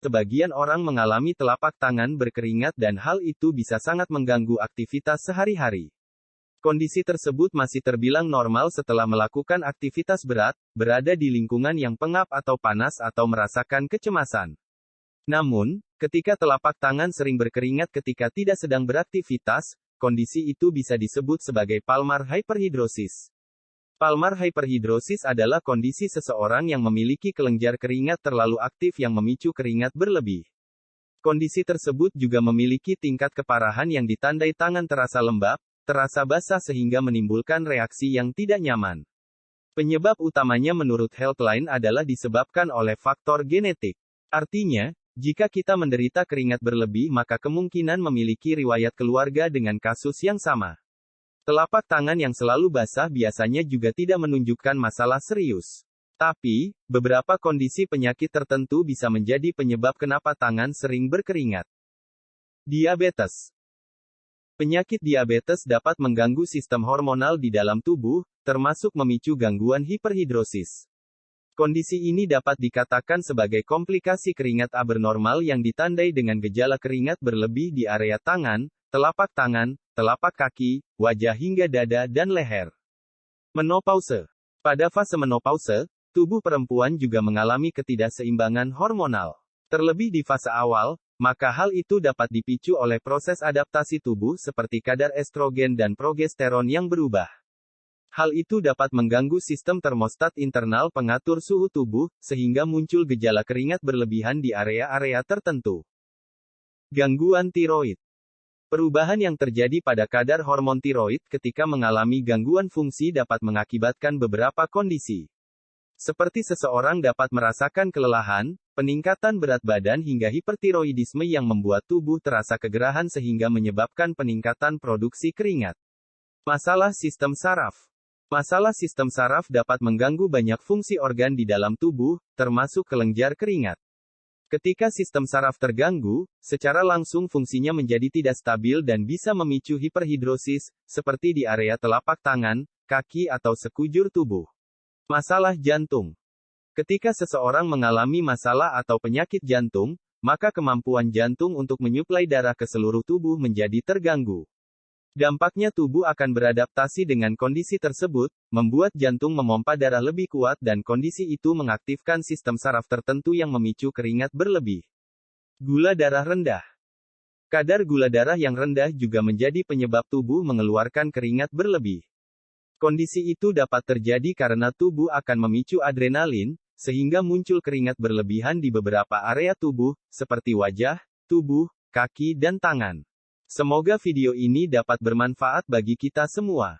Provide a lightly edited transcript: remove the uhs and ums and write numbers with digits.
sebagian orang mengalami telapak tangan berkeringat dan hal itu bisa sangat mengganggu aktivitas sehari-hari. Kondisi tersebut masih terbilang normal setelah melakukan aktivitas berat, berada di lingkungan yang pengap atau panas atau merasakan kecemasan. Namun, ketika telapak tangan sering berkeringat ketika tidak sedang beraktivitas, kondisi itu bisa disebut sebagai palmar hyperhidrosis. Palmar hyperhidrosis adalah kondisi seseorang yang memiliki kelenjar keringat terlalu aktif yang memicu keringat berlebih. Kondisi tersebut juga memiliki tingkat keparahan yang ditandai tangan terasa lembab, terasa basah sehingga menimbulkan reaksi yang tidak nyaman. Penyebab utamanya menurut Healthline adalah disebabkan oleh faktor genetik. Artinya, jika kita menderita keringat berlebih maka kemungkinan memiliki riwayat keluarga dengan kasus yang sama. Telapak tangan yang selalu basah biasanya juga tidak menunjukkan masalah serius. Tapi, beberapa kondisi penyakit tertentu bisa menjadi penyebab kenapa tangan sering berkeringat. Diabetes. Penyakit diabetes dapat mengganggu sistem hormonal di dalam tubuh, termasuk memicu gangguan hiperhidrosis. Kondisi ini dapat dikatakan sebagai komplikasi keringat abnormal yang ditandai dengan gejala keringat berlebih di area tangan, telapak kaki, wajah hingga dada dan leher. Menopause. Pada fase menopause, tubuh perempuan juga mengalami ketidakseimbangan hormonal. Terlebih di fase awal, maka hal itu dapat dipicu oleh proses adaptasi tubuh seperti kadar estrogen dan progesteron yang berubah. Hal itu dapat mengganggu sistem termostat internal pengatur suhu tubuh, sehingga muncul gejala keringat berlebihan di area-area tertentu. Gangguan tiroid. Perubahan yang terjadi pada kadar hormon tiroid ketika mengalami gangguan fungsi dapat mengakibatkan beberapa kondisi. Seperti seseorang dapat merasakan kelelahan, peningkatan berat badan hingga hipertiroidisme yang membuat tubuh terasa kegerahan sehingga menyebabkan peningkatan produksi keringat. Masalah sistem saraf. Masalah sistem saraf dapat mengganggu banyak fungsi organ di dalam tubuh, termasuk kelenjar keringat. Ketika sistem saraf terganggu, secara langsung fungsinya menjadi tidak stabil dan bisa memicu hiperhidrosis, seperti di area telapak tangan, kaki atau sekujur tubuh. Masalah jantung. Ketika seseorang mengalami masalah atau penyakit jantung, maka kemampuan jantung untuk menyuplai darah ke seluruh tubuh menjadi terganggu. Dampaknya tubuh akan beradaptasi dengan kondisi tersebut, membuat jantung memompa darah lebih kuat dan kondisi itu mengaktifkan sistem saraf tertentu yang memicu keringat berlebih. Gula darah rendah. Kadar gula darah yang rendah juga menjadi penyebab tubuh mengeluarkan keringat berlebih. Kondisi itu dapat terjadi karena tubuh akan memicu adrenalin, sehingga muncul keringat berlebihan di beberapa area tubuh, seperti wajah, tubuh, kaki dan tangan. Semoga video ini dapat bermanfaat bagi kita semua.